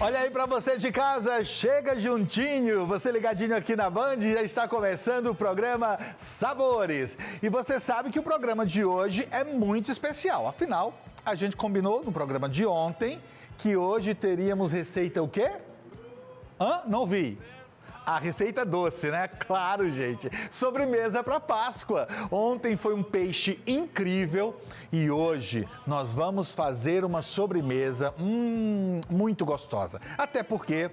Olha aí pra você de casa, chega juntinho, você ligadinho aqui na Band, já está começando o programa Sabores. E você sabe que o programa de hoje é muito especial, afinal, a gente combinou no programa de ontem que hoje teríamos receita o quê? Não vi. A receita doce, né? Claro, gente. Sobremesa para Páscoa. Ontem foi um peixe incrível e hoje nós vamos fazer uma sobremesa muito gostosa. Até porque,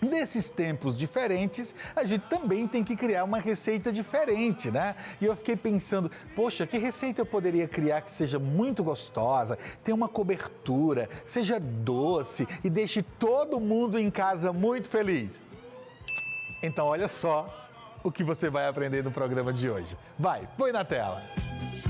nesses tempos diferentes, a gente também tem que criar uma receita diferente, né? E eu fiquei pensando, poxa, que receita eu poderia criar que seja muito gostosa, tenha uma cobertura, seja doce e deixe todo mundo em casa muito feliz? Então, olha só o que você vai aprender no programa de hoje. Vai, põe na tela. Se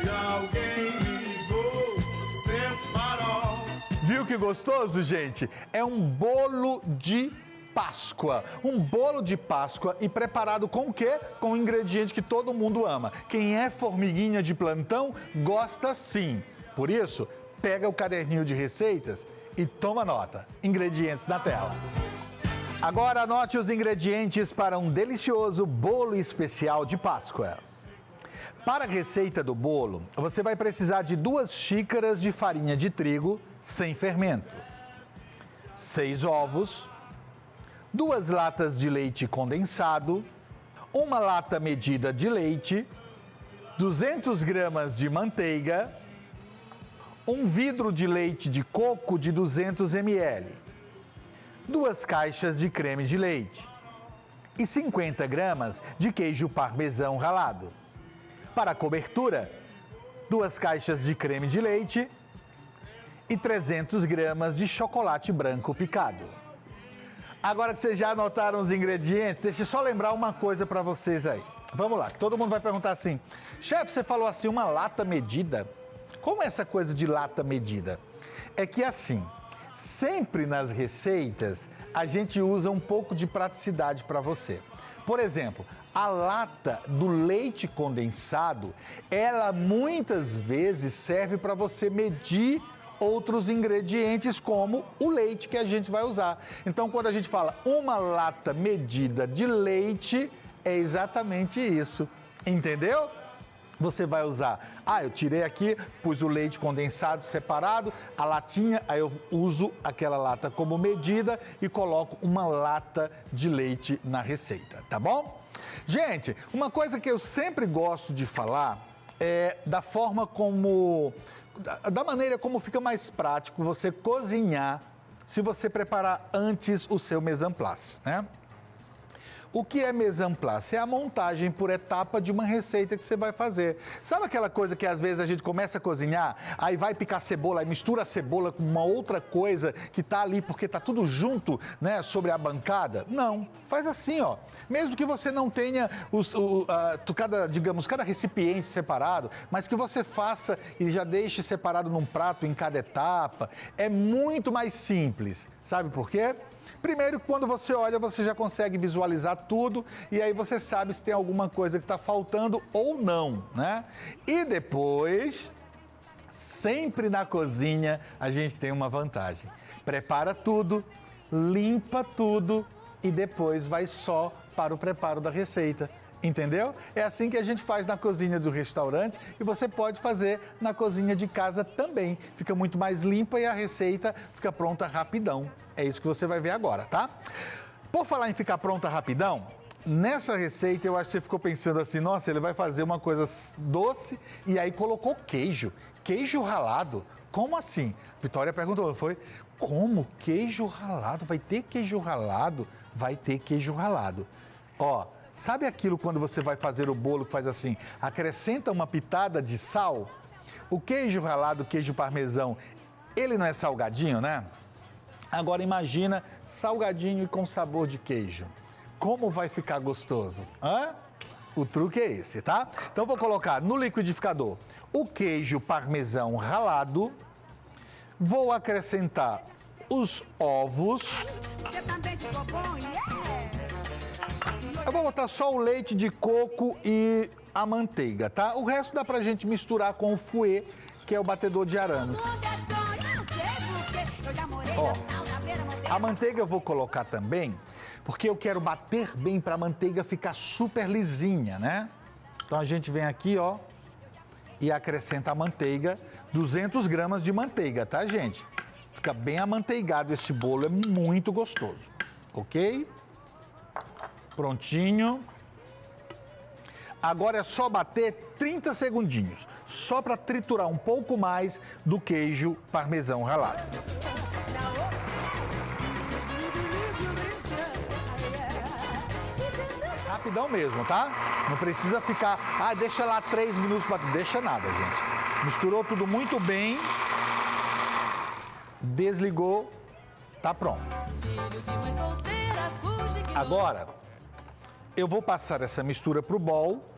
alguém ligou, sem farol. Viu que gostoso, gente? É um bolo de Páscoa. Um bolo de Páscoa e preparado com o quê? Com um ingrediente que todo mundo ama. Quem é formiguinha de plantão gosta sim. Por isso, pega o caderninho de receitas e toma nota. Ingredientes na tela. Agora anote os ingredientes para um delicioso bolo especial de Páscoa. Para a receita do bolo, você vai precisar de 2 xícaras de farinha de trigo sem fermento, 6 ovos, 2 latas de leite condensado, 1 lata medida de leite, 200 gramas de manteiga, 1 vidro de leite de coco de 200 ml, 2 caixas de creme de leite e 50 gramas de queijo parmesão ralado. Para a cobertura, 2 caixas de creme de leite e 300 gramas de chocolate branco picado. Agora que vocês já anotaram os ingredientes, deixa eu só lembrar uma coisa para vocês aí. Vamos lá, todo mundo vai perguntar assim, chefe, você falou assim, uma lata medida? Como é essa coisa de lata medida? É que assim, sempre nas receitas, a gente usa um pouco de praticidade para você. Por exemplo, a lata do leite condensado, ela muitas vezes serve para você medir outros ingredientes, como o leite que a gente vai usar. Então, quando a gente fala uma lata medida de leite, é exatamente isso. Entendeu? Você vai usar, eu tirei aqui, pus o leite condensado separado, a latinha, aí eu uso aquela lata como medida e coloco uma lata de leite na receita, tá bom? Gente, uma coisa que eu sempre gosto de falar é da maneira como fica mais prático você cozinhar se você preparar antes o seu mise en place, né? O que é mise en place? É a montagem por etapa de uma receita que você vai fazer. Sabe aquela coisa que às vezes a gente começa a cozinhar, aí vai picar cebola, aí mistura a cebola com uma outra coisa que tá ali porque tá tudo junto, né, sobre a bancada? Não, faz assim, ó. Mesmo que você não tenha cada recipiente separado, mas que você faça e já deixe separado num prato em cada etapa, é muito mais simples. Sabe por quê? Primeiro, quando você olha, você já consegue visualizar tudo e aí você sabe se tem alguma coisa que está faltando ou não, né? E depois, sempre na cozinha, a gente tem uma vantagem. Prepara tudo, limpa tudo e depois vai só para o preparo da receita. Entendeu? É assim que a gente faz na cozinha do restaurante e você pode fazer na cozinha de casa também. Fica muito mais limpa e a receita fica pronta rapidão. É isso que você vai ver agora, tá? Por falar em ficar pronta rapidão, nessa receita eu acho que você ficou pensando assim, nossa, ele vai fazer uma coisa doce e aí colocou queijo. Queijo ralado? Como assim? Vitória perguntou, foi? Como? Queijo ralado? Vai ter queijo ralado? Vai ter queijo ralado. Ó, sabe aquilo quando você vai fazer o bolo que faz assim, acrescenta uma pitada de sal? O queijo ralado, queijo parmesão, ele não é salgadinho, né? Agora imagina salgadinho e com sabor de queijo. Como vai ficar gostoso? O truque é esse, tá? Então vou colocar no liquidificador o queijo parmesão ralado, vou acrescentar os ovos. Você também ficou bom, Eu vou botar só o leite de coco e a manteiga, tá? O resto dá pra gente misturar com o fouet, que é o batedor de arames. Ó, A manteiga eu vou colocar também, porque eu quero bater bem para a manteiga ficar super lisinha, né? Então a gente vem aqui, ó, e acrescenta a manteiga, 200 gramas de manteiga, tá, gente? Fica bem amanteigado esse bolo, é muito gostoso, ok? Prontinho. Agora é só bater 30 segundinhos, só para triturar um pouco mais do queijo parmesão ralado. Rapidão mesmo, tá? Não precisa ficar, deixa lá 3 minutos, deixa nada, gente. Misturou tudo muito bem, desligou, tá pronto. Agora, eu vou passar essa mistura pro bowl.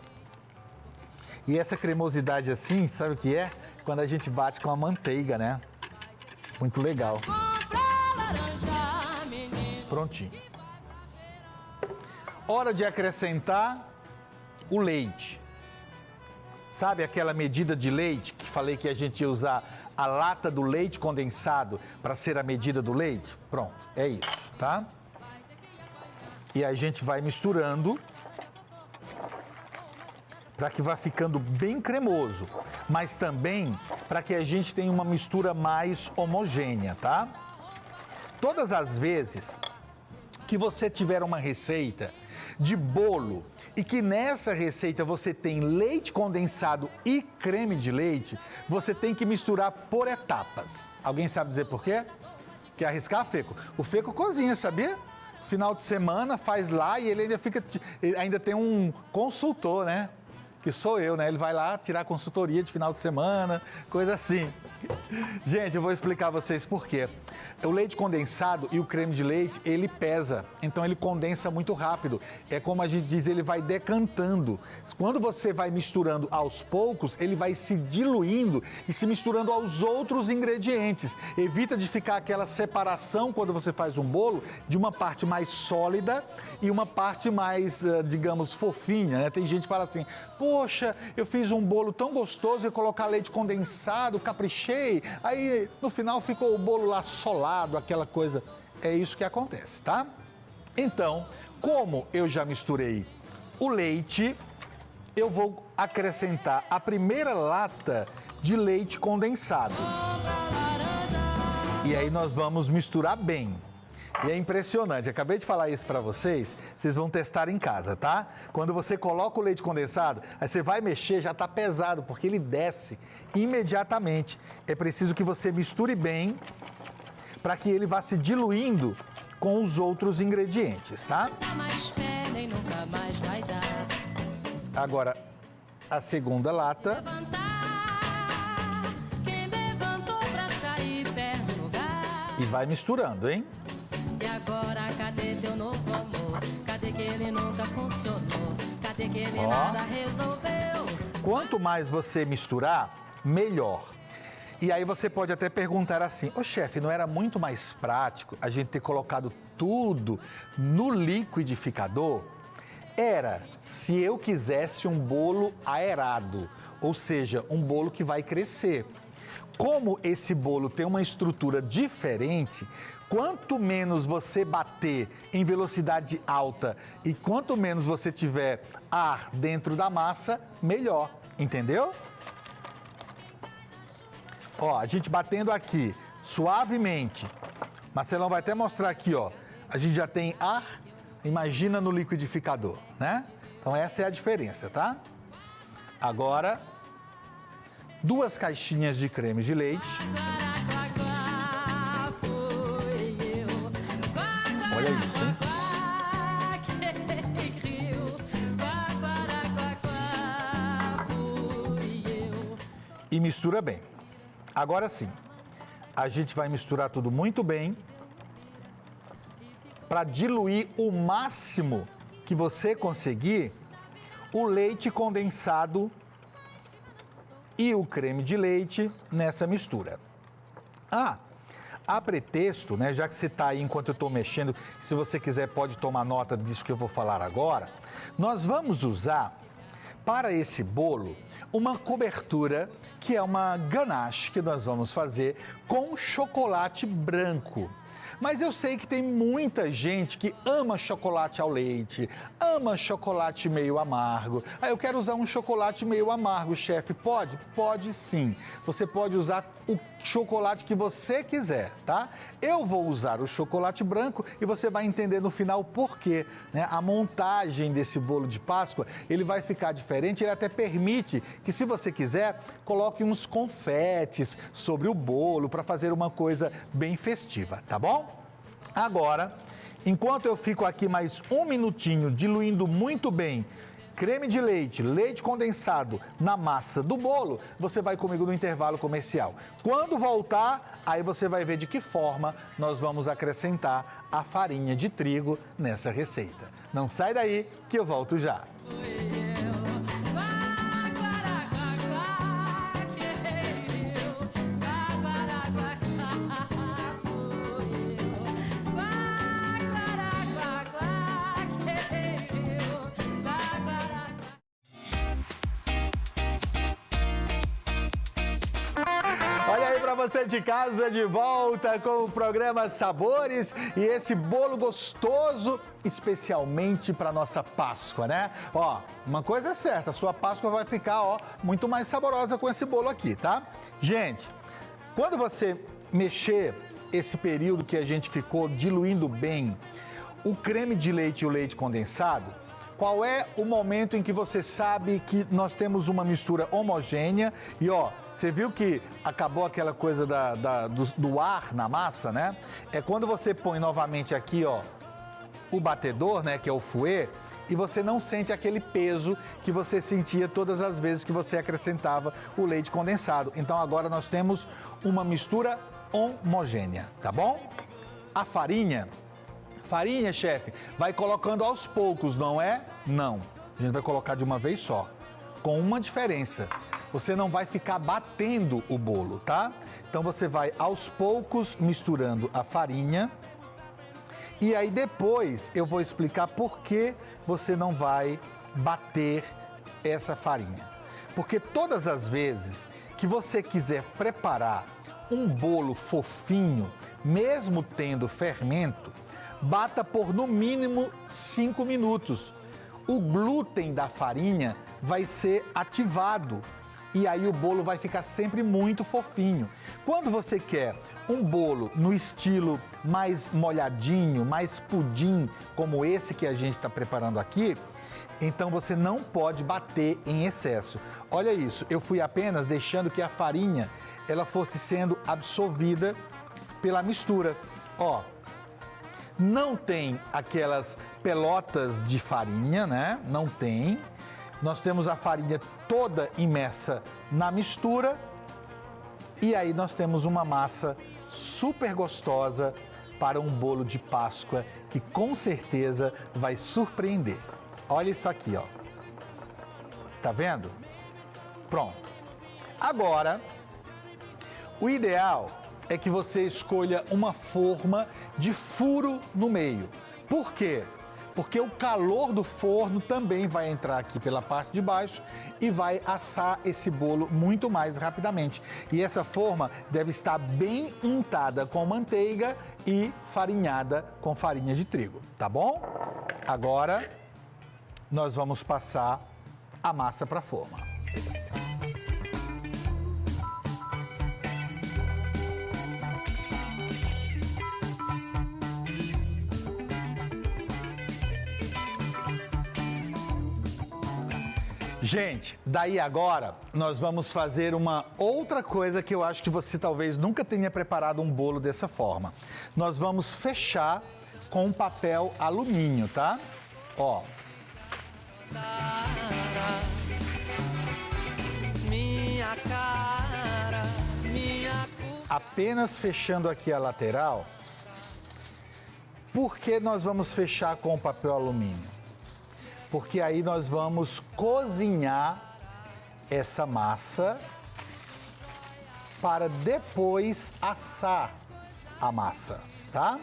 E essa cremosidade assim, sabe o que é? Quando a gente bate com a manteiga, né? Muito legal. Prontinho. Hora de acrescentar o leite. Sabe aquela medida de leite que falei que a gente ia usar a lata do leite condensado para ser a medida do leite? Pronto, é isso, tá? E a gente vai misturando para que vá ficando bem cremoso, mas também para que a gente tenha uma mistura mais homogênea, tá? Todas as vezes que você tiver uma receita de bolo e que nessa receita você tem leite condensado e creme de leite, você tem que misturar por etapas. Alguém sabe dizer por quê? Quer arriscar, Feco? O Feco cozinha, sabia? Final de semana faz lá e ele ainda tem um consultor, né? Que sou eu, né? Ele vai lá tirar consultoria de final de semana, coisa assim. Gente, eu vou explicar a vocês por quê. O leite condensado e o creme de leite, ele pesa, então ele condensa muito rápido. É como a gente diz, ele vai decantando. Quando você vai misturando aos poucos, ele vai se diluindo e se misturando aos outros ingredientes. Evita de ficar aquela separação quando você faz um bolo de uma parte mais sólida e uma parte mais, digamos, fofinha, né? Tem gente que fala assim, poxa, eu fiz um bolo tão gostoso e colocar leite condensado, caprichei, aí no final ficou o bolo lá solado, aquela coisa. É isso que acontece, tá? Então, como eu já misturei o leite, eu vou acrescentar a primeira lata de leite condensado. E aí nós vamos misturar bem. E é impressionante, acabei de falar isso para vocês, vocês vão testar em casa, tá? Quando você coloca o leite condensado, aí você vai mexer, já tá pesado, porque ele desce imediatamente. É preciso que você misture bem para que ele vá se diluindo com os outros ingredientes, tá? Agora, a segunda lata. E vai misturando, hein? E agora, cadê teu novo amor? Cadê que ele nunca funcionou? Cadê que ele nada resolveu? Quanto mais você misturar, melhor. E aí você pode até perguntar assim, ô chefe, não era muito mais prático a gente ter colocado tudo no liquidificador? Era, se eu quisesse um bolo aerado, ou seja, um bolo que vai crescer. Como esse bolo tem uma estrutura diferente, quanto menos você bater em velocidade alta e quanto menos você tiver ar dentro da massa, melhor, entendeu? Ó, a gente batendo aqui suavemente. Marcelão vai até mostrar aqui, ó. A gente já tem ar, imagina no liquidificador, né? Então essa é a diferença, tá? Agora, 2 caixinhas de creme de leite. Olha isso, hein? E mistura bem. Agora sim, a gente vai misturar tudo muito bem para diluir o máximo que você conseguir o leite condensado e o creme de leite nessa mistura. A pretexto, né, já que você está aí enquanto eu estou mexendo, se você quiser pode tomar nota disso que eu vou falar agora, nós vamos usar para esse bolo uma cobertura que é uma ganache que nós vamos fazer com chocolate branco. Mas eu sei que tem muita gente que ama chocolate ao leite, ama chocolate meio amargo. Ah, eu quero usar um chocolate meio amargo, chefe. Pode? Pode sim. Você pode usar o chocolate que você quiser, tá? Eu vou usar o chocolate branco e você vai entender no final por quê, né? A montagem desse bolo de Páscoa, ele vai ficar diferente, ele até permite que, se você quiser, coloque uns confetes sobre o bolo para fazer uma coisa bem festiva, tá bom? Agora, enquanto eu fico aqui mais um minutinho diluindo muito bem creme de leite, leite condensado na massa do bolo, você vai comigo no intervalo comercial. Quando voltar, aí você vai ver de que forma nós vamos acrescentar a farinha de trigo nessa receita. Não sai daí que eu volto já. Olha aí para você de casa, de volta com o programa Sabores e esse bolo gostoso, especialmente para nossa Páscoa, né? Ó, uma coisa é certa, a sua Páscoa vai ficar, ó, muito mais saborosa com esse bolo aqui, tá? Gente, quando você mexer esse período que a gente ficou diluindo bem o creme de leite e o leite condensado, qual é o momento em que você sabe que nós temos uma mistura homogênea e, ó, você viu que acabou aquela coisa do ar na massa, né? É quando você põe novamente aqui, ó, o batedor, né, que é o fouet, e você não sente aquele peso que você sentia todas as vezes que você acrescentava o leite condensado. Então agora nós temos uma mistura homogênea, tá bom? A farinha, chefe, vai colocando aos poucos, não é? Não. A gente vai colocar de uma vez só, com uma diferença. Você não vai ficar batendo o bolo, tá? Então você vai aos poucos misturando a farinha. E aí depois eu vou explicar por que você não vai bater essa farinha. Porque todas as vezes que você quiser preparar um bolo fofinho, mesmo tendo fermento, bata por no mínimo 5 minutos. O glúten da farinha vai ser ativado e aí o bolo vai ficar sempre muito fofinho. Quando você quer um bolo no estilo mais molhadinho, mais pudim, como esse que a gente está preparando aqui, então você não pode bater em excesso. Olha isso, eu fui apenas deixando que a farinha ela fosse sendo absorvida pela mistura. Ó, não tem aquelas pelotas de farinha, né? Não tem. Nós temos a farinha toda imersa na mistura e aí nós temos uma massa super gostosa para um bolo de Páscoa que com certeza vai surpreender. Olha isso aqui, ó. Está vendo? Pronto. Agora, o ideal é que você escolha uma forma de furo no meio. Por quê? Porque o calor do forno também vai entrar aqui pela parte de baixo e vai assar esse bolo muito mais rapidamente. E essa forma deve estar bem untada com manteiga e farinhada com farinha de trigo, tá bom? Agora, nós vamos passar a massa para a forma. Gente, daí agora nós vamos fazer uma outra coisa que eu acho que você talvez nunca tenha preparado um bolo dessa forma. Nós vamos fechar com papel alumínio, tá? Ó. Minha cara, minha... Apenas fechando aqui a lateral. Por que nós vamos fechar com papel alumínio? Porque aí nós vamos cozinhar essa massa para depois assar a massa, tá?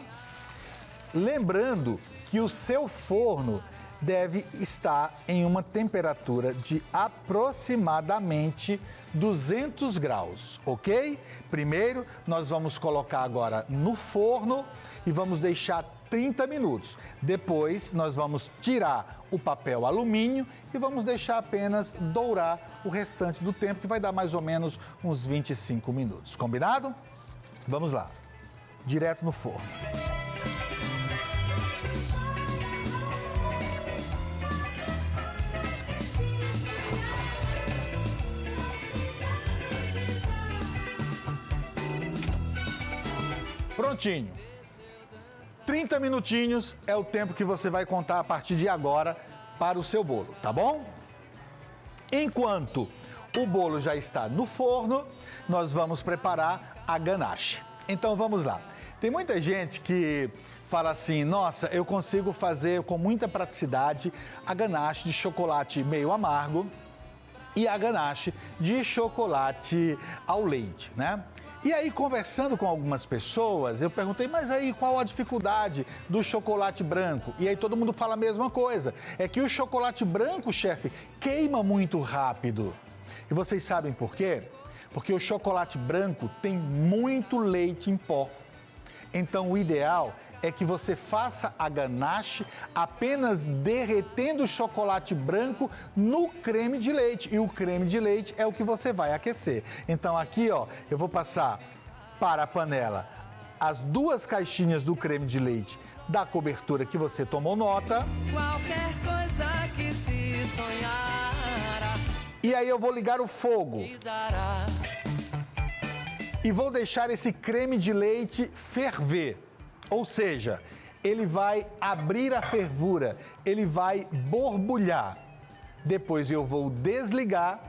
Lembrando que o seu forno deve estar em uma temperatura de aproximadamente 200 graus, ok? Primeiro, nós vamos colocar agora no forno e vamos deixar 30 minutos. Depois, nós vamos tirar o papel alumínio e vamos deixar apenas dourar o restante do tempo, que vai dar mais ou menos uns 25 minutos. Combinado? Vamos lá. Direto no forno. Prontinho. 30 minutinhos é o tempo que você vai contar a partir de agora para o seu bolo, tá bom? Enquanto o bolo já está no forno, nós vamos preparar a ganache. Então vamos lá. Tem muita gente que fala assim, nossa, eu consigo fazer com muita praticidade a ganache de chocolate meio amargo e a ganache de chocolate ao leite, né? E aí, conversando com algumas pessoas, eu perguntei, mas aí qual a dificuldade do chocolate branco? E aí todo mundo fala a mesma coisa. É que o chocolate branco, chefe, queima muito rápido. E vocês sabem por quê? Porque o chocolate branco tem muito leite em pó. Então o ideal é que você faça a ganache apenas derretendo o chocolate branco no creme de leite. E o creme de leite é o que você vai aquecer. Então aqui, ó, eu vou passar para a panela as 2 caixinhas do creme de leite da cobertura que você tomou nota. Qualquer coisa que se sonhar E aí eu vou ligar o fogo e dará. e vou deixar esse creme de leite ferver. Ou seja, ele vai abrir a fervura, ele vai borbulhar. Depois eu vou desligar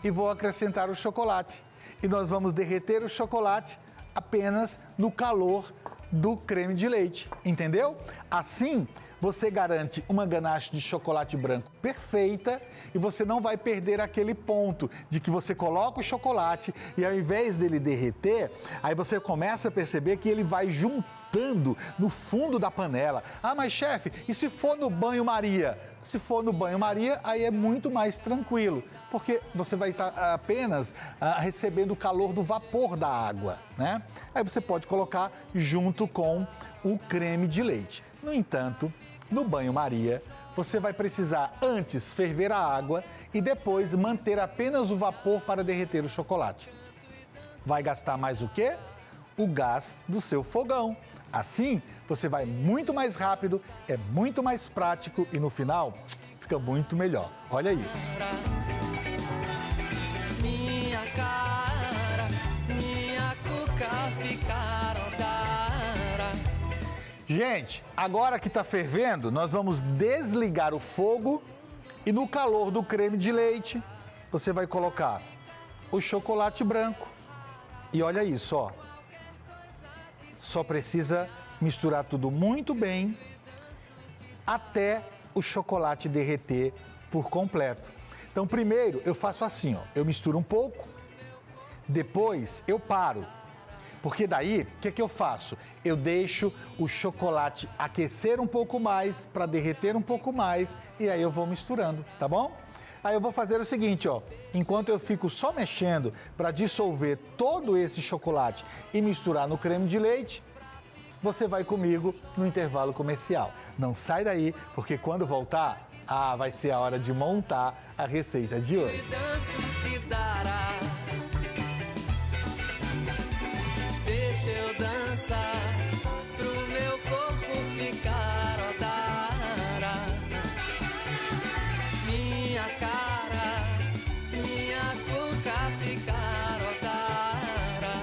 e vou acrescentar o chocolate. E nós vamos derreter o chocolate apenas no calor do creme de leite, entendeu? Assim, você garante uma ganache de chocolate branco perfeita e você não vai perder aquele ponto de que você coloca o chocolate e ao invés dele derreter, aí você começa a perceber que ele vai juntando no fundo da panela. Ah, mas chefe, e se for no banho-maria? Se for no banho-maria, aí é muito mais tranquilo, porque você vai estar apenas recebendo o calor do vapor da água, né? Aí você pode colocar junto com o creme de leite. No entanto, no banho-maria, você vai precisar antes ferver a água e depois manter apenas o vapor para derreter o chocolate. Vai gastar mais o quê? O gás do seu fogão. Assim, você vai muito mais rápido, é muito mais prático e no final fica muito melhor. Olha isso. Minha cara, minha cuca ficaram cara. Gente, agora que está fervendo, nós vamos desligar o fogo e no calor do creme de leite, você vai colocar o chocolate branco. E olha isso, ó. Só precisa misturar tudo muito bem até o chocolate derreter por completo. Então, primeiro eu faço assim, ó. Eu misturo um pouco, depois eu paro. Porque daí, o que eu faço? Eu deixo o chocolate aquecer um pouco mais, para derreter um pouco mais, e aí eu vou misturando, tá bom? Aí eu vou fazer o seguinte, ó. Enquanto eu fico só mexendo para dissolver todo esse chocolate e misturar no creme de leite, você vai comigo no intervalo comercial. Não sai daí, porque quando voltar, vai ser a hora de montar a receita de hoje. Danço que dará. Deixa eu dançar pro meu corpo ficar odara. Minha cara, minha cuca ficar odara.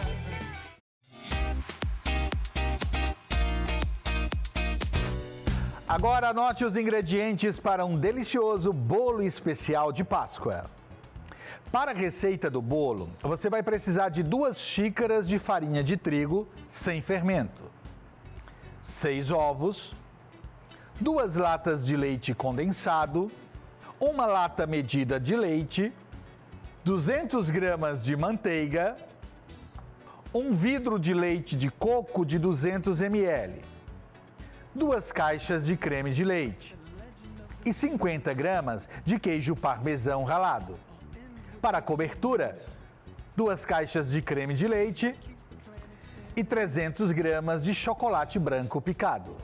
Agora anote os ingredientes para um delicioso bolo especial de Páscoa. Para a receita do bolo, você vai precisar de 2 xícaras de farinha de trigo sem fermento, 6 ovos, 2 latas de leite condensado, 1 lata medida de leite, 200 gramas de manteiga, 1 vidro de leite de coco de 200 ml, 2 caixas de creme de leite e 50 gramas de queijo parmesão ralado. Para a cobertura, 2 caixas de creme de leite e 300 gramas de chocolate branco picado.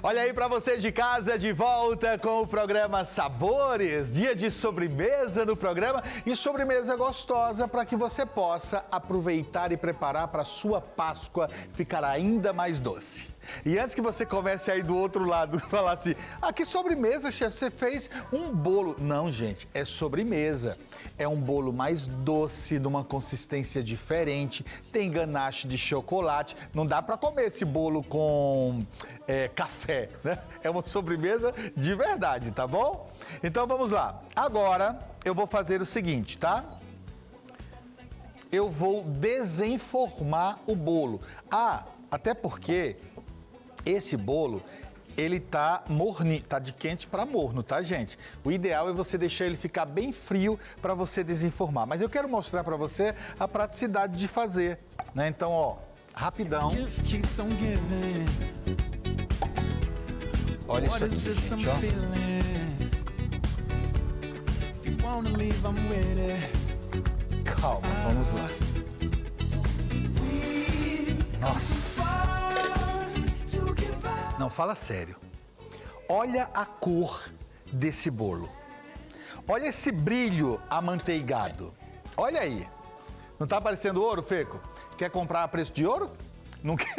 Olha aí para você de casa, de volta com o programa Sabores, dia de sobremesa no programa e sobremesa gostosa para que você possa aproveitar e preparar para sua Páscoa ficar ainda mais doce. E antes que você comece aí do outro lado falar assim, que sobremesa, chefe, você fez um bolo. Não, gente, é sobremesa. É um bolo mais doce, de uma consistência diferente, tem ganache de chocolate. Não dá para comer esse bolo com café, né? É uma sobremesa de verdade, tá bom? Então vamos lá. Agora eu vou fazer o seguinte, tá? Eu vou desenformar o bolo. Até porque esse bolo, ele tá morninho, tá de quente para morno, tá, gente? O ideal é você deixar ele ficar bem frio para você desenformar. Mas eu quero mostrar para você a praticidade de fazer, né? Então, ó, rapidão. Olha isso aqui, gente, ó. Calma, vamos lá. Nossa! Não, fala sério. Olha a cor desse bolo. Olha esse brilho amanteigado. Olha aí. Não tá parecendo ouro, Feco? Quer comprar a preço de ouro? Não quer?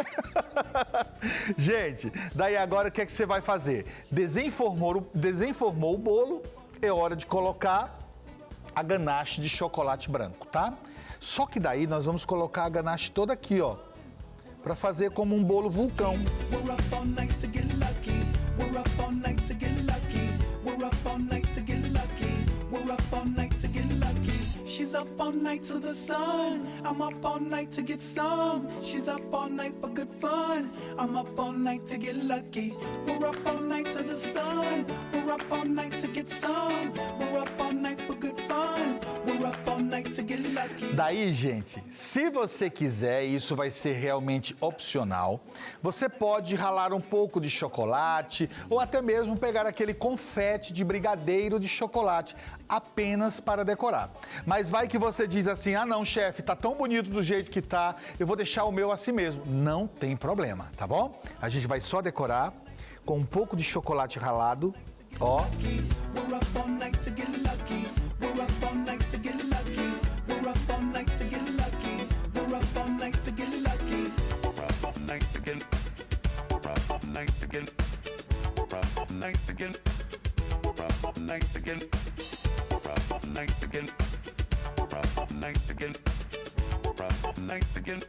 Gente, daí agora o que é que você vai fazer? Desenformou o bolo, é hora de colocar a ganache de chocolate branco, tá? Só que daí nós vamos colocar a ganache toda aqui, ó. Para fazer como um bolo vulcão. She's up all night to the sun. I'm up all night to get some. She's up all night for good fun. I'm up all night to get lucky. We're up all night to the sun. We're up all night to get some. We're up all night for good fun. We're up all night to get lucky. Daí, gente, se você quiser, isso vai ser realmente opcional, você pode ralar um pouco de chocolate ou até mesmo pegar aquele confete de brigadeiro de chocolate apenas para decorar. Mas vai que você diz assim, não, chefe, tá tão bonito do jeito que tá, eu vou deixar o meu assim mesmo. Não tem problema, tá bom? A gente vai só decorar com um pouco de chocolate ralado, ó. We're up all night to get lucky. We're up all night to get lucky. We're up all night to get lucky. We're up all night to get lucky. We're up all night to get. We're up all night to get. We're up all night to get. We're up all night to get. We're up all night to get. We're up all night to get. We're up all night to get.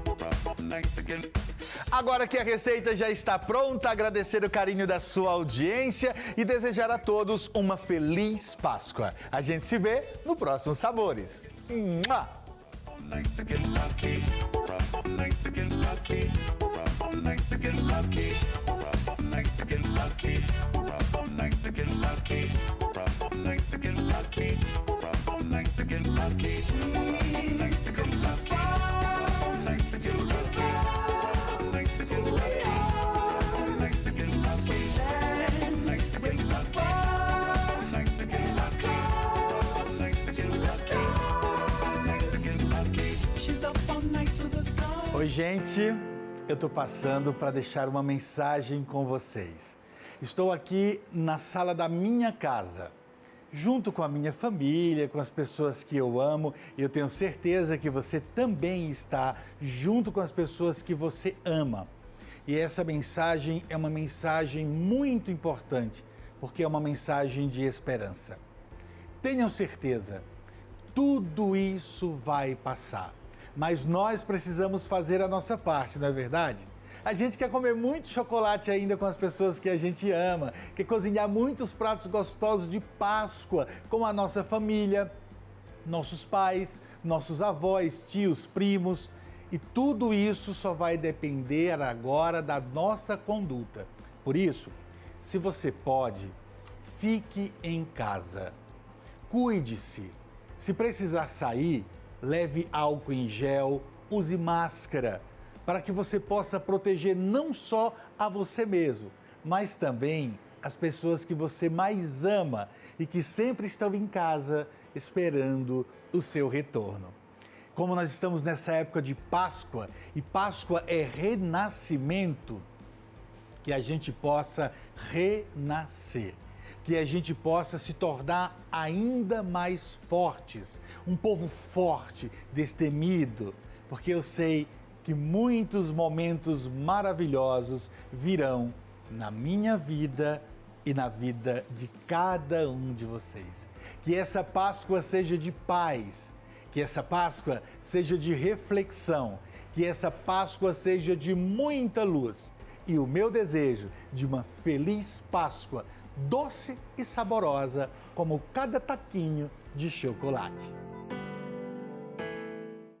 We're up all night to get. Agora que a receita já está pronta, agradecer o carinho da sua audiência e desejar a todos uma feliz Páscoa. A gente se vê no próximo Sabores. Mua! Oi, gente, eu tô passando para deixar uma mensagem com vocês. Estou aqui na sala da minha casa, junto com a minha família, com as pessoas que eu amo, e eu tenho certeza que você também está junto com as pessoas que você ama. E essa mensagem é uma mensagem muito importante, porque é uma mensagem de esperança. Tenham certeza, tudo isso vai passar. Mas nós precisamos fazer a nossa parte, não é verdade? A gente quer comer muito chocolate ainda com as pessoas que a gente ama, quer cozinhar muitos pratos gostosos de Páscoa com a nossa família, nossos pais, nossos avós, tios, primos. E tudo isso só vai depender agora da nossa conduta. Por isso, se você pode, fique em casa. Cuide-se. Se precisar sair, leve álcool em gel, use máscara, para que você possa proteger não só a você mesmo, mas também as pessoas que você mais ama e que sempre estão em casa esperando o seu retorno. como nós estamos nessa época de Páscoa, e Páscoa é renascimento, que a gente possa renascer, que a gente possa se tornar ainda mais fortes, um povo forte, destemido, porque eu sei que muitos momentos maravilhosos virão na minha vida e na vida de cada um de vocês. Que essa Páscoa seja de paz, que essa Páscoa seja de reflexão, que essa Páscoa seja de muita luz. E o meu desejo de uma feliz Páscoa, doce e saborosa, como cada taquinho de chocolate.